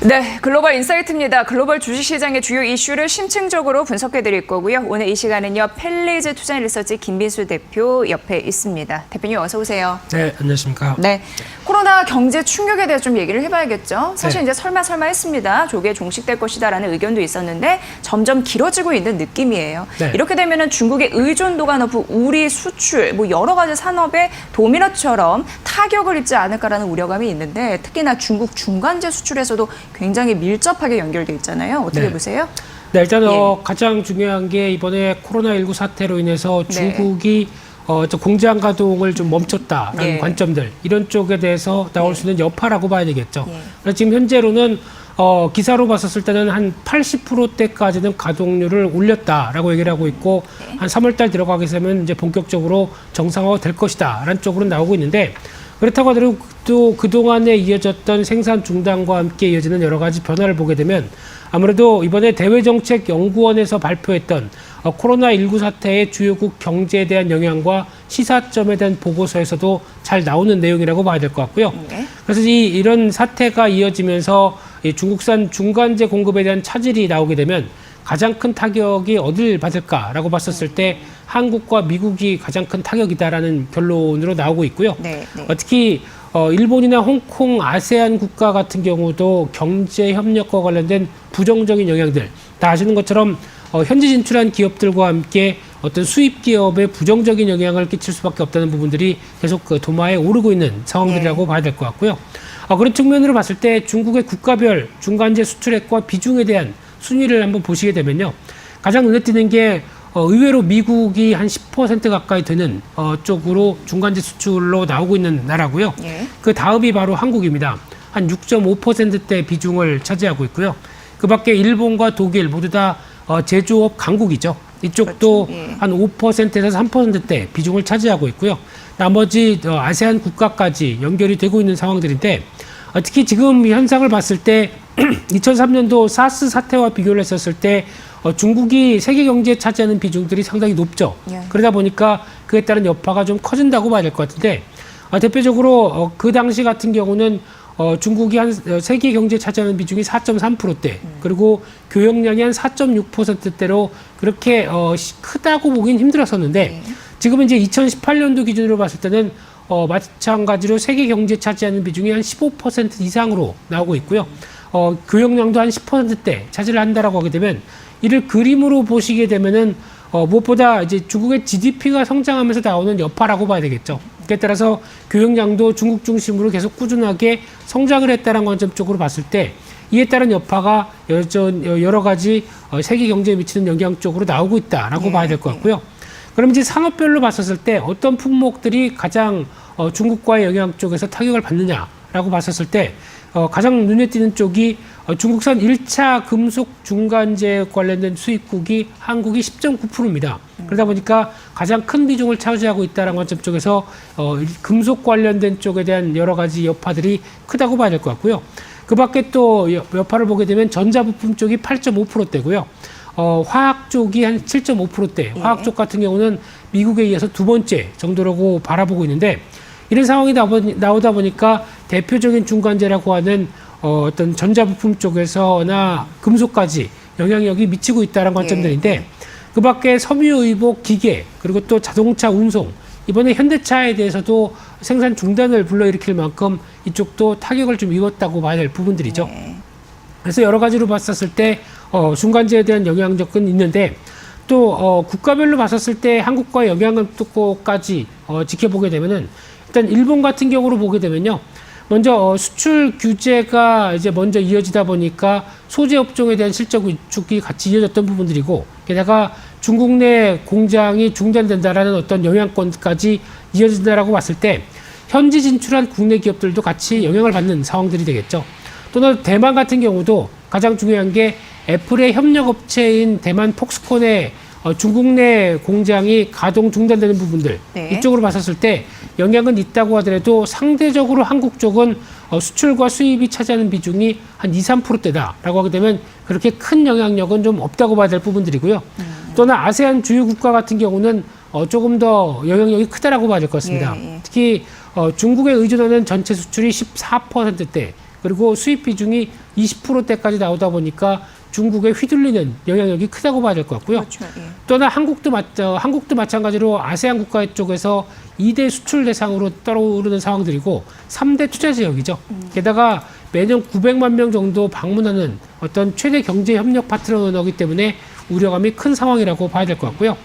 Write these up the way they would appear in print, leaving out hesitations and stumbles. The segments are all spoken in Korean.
네, 글로벌 인사이트입니다. 글로벌 주식시장의 주요 이슈를 심층적으로 분석해드릴 거고요. 오늘 이 시간은요, 펠리즈 투자리서치 김민수 대표 옆에 있습니다. 대표님 어서 오세요. 네, 안녕하십니까. 네, 코로나 경제 충격에 대해서 좀 얘기를 해봐야겠죠. 사실 이제 설마 했습니다. 조기에 종식될 것이다라는 의견도 있었는데 점점 길어지고 있는 느낌이에요. 네. 이렇게 되면은 중국의 의존도가 높은 우리 수출, 뭐 여러 가지 산업에 도미노처럼 타격을 입지 않을까라는 우려감이 있는데 특히나 중국 중간재 수출에서도 굉장히 밀접하게 연결돼 있잖아요. 어떻게 네. 보세요? 네, 일단 예. 가장 중요한 게 이번에 코로나19 사태로 인해서 네. 중국이 공장 가동을 좀 멈췄다라는 예. 관점들, 이런 쪽에 대해서 나올 수 있는 여파라고 봐야 되겠죠. 예. 그래서 지금 현재로는 기사로 봤었을 때는 한 80%대까지는 가동률을 올렸다라고 얘기를 하고 있고, 네. 한 3월달 들어가게 되면 이제 본격적으로 정상화가 될 것이다라는 쪽으로 나오고 있는데, 그렇다고 하더라도 또 그동안에 이어졌던 생산 중단과 함께 이어지는 여러 가지 변화를 보게 되면 아무래도 이번에 대외정책연구원에서 발표했던 코로나19 사태의 주요국 경제에 대한 영향과 시사점에 대한 보고서에서도 잘 나오는 내용이라고 봐야 될 것 같고요. 네. 그래서 이런 사태가 이어지면서 이 중국산 중간재 공급에 대한 차질이 나오게 되면 가장 큰 타격이 어딜 받을까라고 봤었을 때 한국과 미국이 가장 큰 타격이다라는 결론으로 나오고 있고요. 네, 네. 특히 일본이나 홍콩, 아세안 국가 같은 경우도 경제 협력과 관련된 부정적인 영향들, 다 아시는 것처럼 현지 진출한 기업들과 함께 어떤 수입 기업에 부정적인 영향을 끼칠 수밖에 없다는 부분들이 계속 도마에 오르고 있는 상황들이라고 네. 봐야 될 것 같고요. 그런 측면으로 봤을 때 중국의 국가별 중간재 수출액과 비중에 대한 순위를 한번 보시게 되면요, 가장 눈에 띄는 게 의외로 미국이 한 10% 가까이 되는 쪽으로 중간재 수출로 나오고 있는 나라고요. 예. 그 다음이 바로 한국입니다. 한 6.5%대 비중을 차지하고 있고요. 그 밖에 일본과 독일 모두 다 제조업 강국이죠. 이쪽도 그렇죠. 예. 한 5%에서 3%대 비중을 차지하고 있고요. 나머지 아세안 국가까지 연결이 되고 있는 상황들인데, 특히 지금 현상을 봤을 때 2003년도 사스 사태와 비교를 했었을 때 중국이 세계 경제에 차지하는 비중들이 상당히 높죠. 예. 그러다 보니까 그에 따른 여파가 좀 커진다고 봐야 될 것 같은데, 대표적으로 그 당시 같은 경우는 중국이 한 세계 경제에 차지하는 비중이 4.3%대, 그리고 교역량이 한 4.6%대로 그렇게 크다고 보긴 힘들었었는데, 지금은 이제 2018년도 기준으로 봤을 때는 마찬가지로 세계 경제에 차지하는 비중이 한 15% 이상으로 나오고 있고요. 교역량도 한 10%대 차지를 한다라고 하게 되면, 이를 그림으로 보시게 되면은 무엇보다 이제 중국의 GDP가 성장하면서 나오는 여파라고 봐야 되겠죠. 그에 따라서 교역량도 중국 중심으로 계속 꾸준하게 성장을 했다는 관점 쪽으로 봤을 때, 이에 따른 여파가 여러 가지 세계 경제에 미치는 영향 쪽으로 나오고 있다라고 봐야 될 것 같고요. 그럼 이제 산업별로 봤었을 때 어떤 품목들이 가장 중국과의 영향 쪽에서 타격을 받느냐라고 봤었을 때, 가장 눈에 띄는 쪽이 중국산 1차 금속 중간재 관련된 수입국이 한국이 10.9%입니다. 그러다 보니까 가장 큰 비중을 차지하고 있다는 관점 쪽에서 금속 관련된 쪽에 대한 여러 가지 여파들이 크다고 봐야 될 것 같고요. 그 밖에 또 여파를 보게 되면 전자부품 쪽이 8.5%대고요. 화학 쪽이 한 7.5%대, 화학 쪽 같은 경우는 미국에 이어서 두 번째 정도라고 바라보고 있는데, 이런 상황이 나오다 보니까 대표적인 중간재라고 하는 어떤 전자부품 쪽에서나 금속까지 영향력이 미치고 있다는 관점들인데, 그 밖에 섬유의복, 기계, 그리고 또 자동차 운송, 이번에 현대차에 대해서도 생산 중단을 불러일으킬 만큼 이쪽도 타격을 좀 입었다고 봐야 될 부분들이죠. 그래서 여러 가지로 봤었을 때 중간재에 대한 영향력은 있는데, 또 국가별로 봤었을 때 한국과의 영향을 또까지 지켜보게 되면은, 일단 일본 같은 경우로 보게 되면요, 먼저 수출 규제가 이제 먼저 이어지다 보니까 소재 업종에 대한 실적 위축이 같이 이어졌던 부분들이고, 게다가 중국 내 공장이 중단된다라는 어떤 영향권까지 이어진다라고 봤을 때 현지 진출한 국내 기업들도 같이 영향을 받는 상황들이 되겠죠. 또는 대만 같은 경우도 가장 중요한 게 애플의 협력업체인 대만 폭스콘의 중국 내 공장이 가동 중단되는 부분들, 네. 이쪽으로 봤었을 때 영향은 있다고 하더라도 상대적으로 한국 쪽은 수출과 수입이 차지하는 비중이 한 2, 3%대다라고 하게 되면 그렇게 큰 영향력은 좀 없다고 봐야 될 부분들이고요. 또나 아세안 주요 국가 같은 경우는 조금 더 영향력이 크다라고 봐야 될 것 같습니다. 예, 예. 특히 중국에 의존하는 전체 수출이 14%대, 그리고 수입 비중이 20%대까지 나오다 보니까 중국에 휘둘리는 영향력이 크다고 봐야 될 것 같고요. 그렇죠. 예. 또한 한국도 마찬가지로 아세안 국가 쪽에서 2대 수출 대상으로 떠오르는 상황들이고 3대 투자 지역이죠. 게다가 매년 900만 명 정도 방문하는 어떤 최대 경제 협력 파트너이기 때문에 우려감이 큰 상황이라고 봐야 될 것 같고요.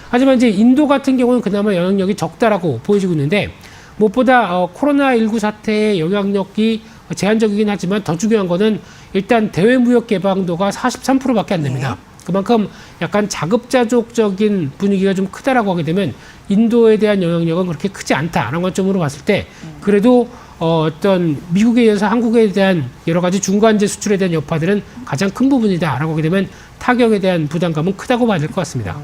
하지만 이제 인도 같은 경우는 그나마 영향력이 적다라고 보여지고 있는데 무엇보다 코로나19 사태의 영향력이 제한적이긴 하지만 더 중요한 거는 일단 대외 무역 개방도가 43%밖에 안 됩니다. 그만큼 약간 자급자족적인 분위기가 좀 크다라고 하게 되면 인도에 대한 영향력은 그렇게 크지 않다라는 관점으로 봤을 때 그래도 어떤 미국에 이어서 한국에 대한 여러 가지 중간재 수출에 대한 여파들은 가장 큰 부분이다라고 하게 되면 타격에 대한 부담감은 크다고 봐야 될 것 같습니다.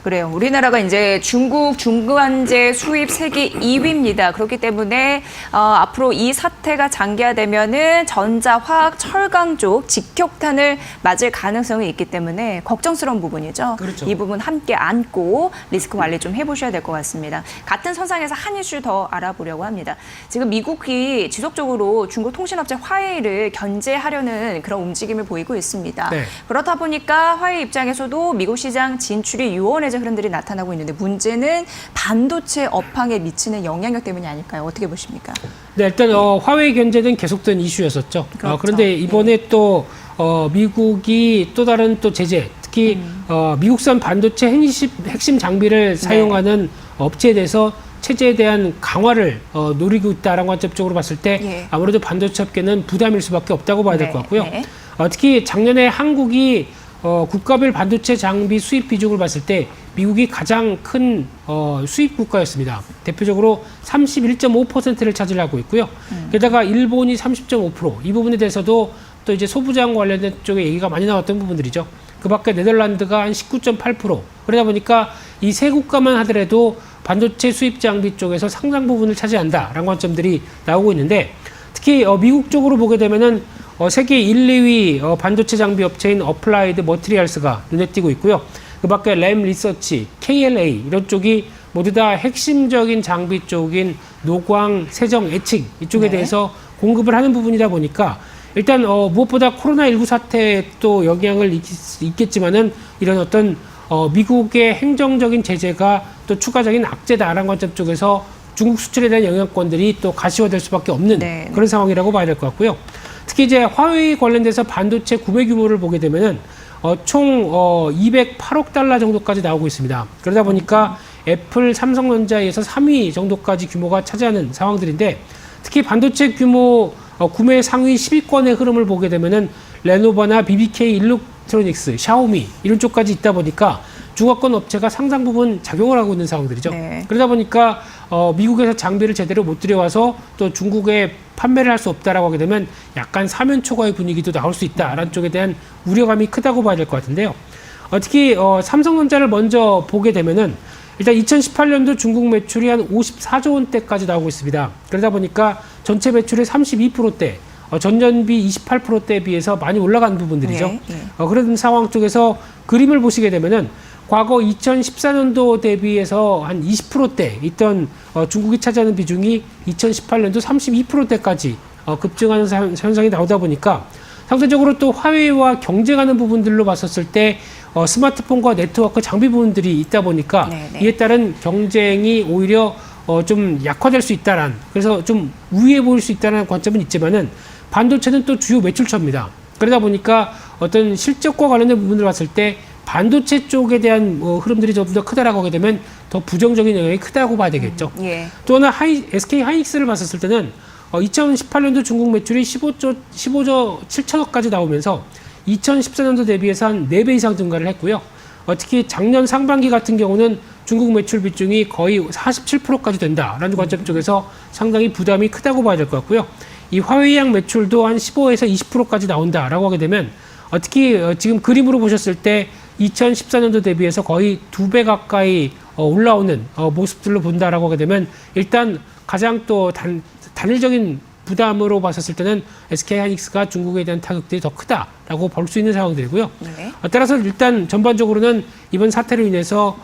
그래요. 우리나라가 이제 중국 중간재 수입 세계 2위입니다. 그렇기 때문에 앞으로 이 사태가 장기화되면은 전자, 화학, 철강 쪽 직격탄을 맞을 가능성이 있기 때문에 걱정스러운 부분이죠. 그렇죠. 이 부분 함께 안고 리스크 관리 좀 해보셔야 될 것 같습니다. 같은 선상에서 한 이슈 더 알아보려고 합니다. 지금 미국이 지속적으로 중국 통신업체 화웨이를 견제하려는 그런 움직임을 보이고 있습니다. 네. 그렇다 보니까 화웨이 입장에서도 미국 시장 진출이 유원해진 흐름들이 나타나고 있는데 문제는 반도체 업황에 미치는 영향력 때문이 아닐까요? 어떻게 보십니까? 네, 일단 화웨이 견제는 계속된 이슈였었죠. 그렇죠. 그런데 이번에 또 미국이 또 다른 또 제재, 특히 미국산 반도체 핵심 장비를 사용하는 업체에 대해서 체제에 대한 강화를 노리고 있다라는 관점적으로 봤을 때 아무래도 반도체 업계는 부담일 수밖에 없다고 봐야 될 것 같고요. 특히 작년에 한국이 국가별 반도체 장비 수입 비중을 봤을 때 미국이 가장 큰 수입 국가였습니다. 대표적으로 31.5%를 차지하고 있고요. 게다가 일본이 30.5%, 이 부분에 대해서도 또 이제 소부장 관련된 쪽에 얘기가 많이 나왔던 부분들이죠. 그 밖에 네덜란드가 한 19.8%. 그러다 보니까 이 세 국가만 하더라도 반도체 수입 장비 쪽에서 상당 부분을 차지한다라는 관점들이 나오고 있는데 특히 미국 쪽으로 보게 되면은 세계 1, 2위 반도체 장비 업체인 어플라이드 머티리얼스가 눈에 띄고 있고요. 그 밖에 램 리서치, KLA 이런 쪽이 모두 다 핵심적인 장비 쪽인 노광, 세정, 에칭 이쪽에 대해서 공급을 하는 부분이다 보니까 일단 무엇보다 코로나19 사태에 또 영향을 있겠지만은 이런 어떤 미국의 행정적인 제재가 또 추가적인 악재다라는 관점 쪽에서 중국 수출에 대한 영향권들이 또 가시화될 수밖에 없는 그런 상황이라고 봐야 될 것 같고요. 특히 이제 화웨이 관련돼서 반도체 구매 규모를 보게 되면은 총 208억 달러 정도까지 나오고 있습니다. 그러다 보니까 애플, 삼성전자에서 3위 정도까지 규모가 차지하는 상황들인데 특히 반도체 규모 구매 상위 10위권의 흐름을 보게 되면은 레노버나 BBK 일렉트로닉스, 샤오미 이런 쪽까지 있다 보니까 중화권 업체가 상당 부분 작용을 하고 있는 상황들이죠. 그러다 보니까 미국에서 장비를 제대로 못 들여와서 또 중국에 판매를 할 수 없다라고 하게 되면 약간 사면초가의 분위기도 나올 수 있다라는 쪽에 대한 우려감이 크다고 봐야 될 것 같은데요. 특히 삼성전자를 먼저 보게 되면은 일단 2018년도 중국 매출이 한 54조 원대까지 나오고 있습니다. 그러다 보니까 전체 매출의 32%대, 전년비 28%대에 비해서 많이 올라간 부분들이죠. 그런 상황 쪽에서 그림을 보시게 되면은 과거 2014년도 대비해서 한 20%대 있던 중국이 차지하는 비중이 2018년도 32%대까지 급증하는 현상이 나오다 보니까 상대적으로 또 화웨이와 경쟁하는 부분들로 봤었을 때 스마트폰과 네트워크 장비 부분들이 있다 보니까 이에 따른 경쟁이 오히려 좀 약화될 수 있다란, 그래서 좀 우위해 보일 수 있다는 관점은 있지만은 반도체는 또 주요 매출처입니다. 그러다 보니까 어떤 실적과 관련된 부분을 봤을 때 반도체 쪽에 대한 흐름들이 좀 더 크다라고 하게 되면 더 부정적인 영향이 크다고 봐야 되겠죠. 또 하나 SK 하이닉스를 봤었을 때는 2018년도 중국 매출이 15조 7천억까지 나오면서 2014년도 대비해서 한 4배 이상 증가를 했고요. 특히 작년 상반기 같은 경우는 중국 매출 비중이 거의 47%까지 된다라는 관점 쪽에서 상당히 부담이 크다고 봐야 될 것 같고요. 이 화웨이양 매출도 한 15에서 20%까지 나온다라고 하게 되면 특히 지금 그림으로 보셨을 때 2014년도 대비해서 거의 2배 가까이 올라오는 모습들로 본다라고 하게 되면 일단 가장 또 단일적인 부담으로 봤었을 때는 SK 하이닉스가 중국에 대한 타격들이 더 크다라고 볼 수 있는 상황들이고요. 따라서 일단 전반적으로는 이번 사태로 인해서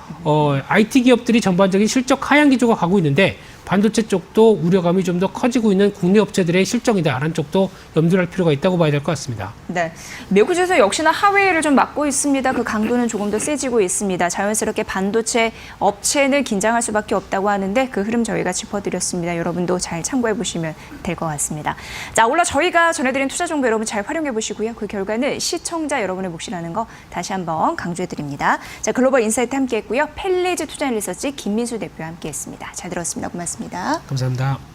IT 기업들이 전반적인 실적 하향 기조가 가고 있는데 반도체 쪽도 우려감이 좀 더 커지고 있는 국내 업체들의 실정이다라는 쪽도 염두를 할 필요가 있다고 봐야 될 것 같습니다. 네, 미국 지수 역시나 하회를 좀 맞고 있습니다. 그 강도는 조금 더 세지고 있습니다. 자연스럽게 반도체 업체는 긴장할 수밖에 없다고 하는데 그 흐름 저희가 짚어드렸습니다. 여러분도 잘 참고해 보시면 될 것 같습니다. 자, 오늘 저희가 전해드린 투자 정보 여러분 잘 활용해 보시고요. 그 결과는 시청자 여러분의 몫이라는 거 다시 한번 강조해 드립니다. 자, 글로벌 인사이트 함께했고요. 펠리즈 투자 리서치 김민수 대표와 함께했습니다. 잘 들었습니다. 고맙습니다. 감사합니다.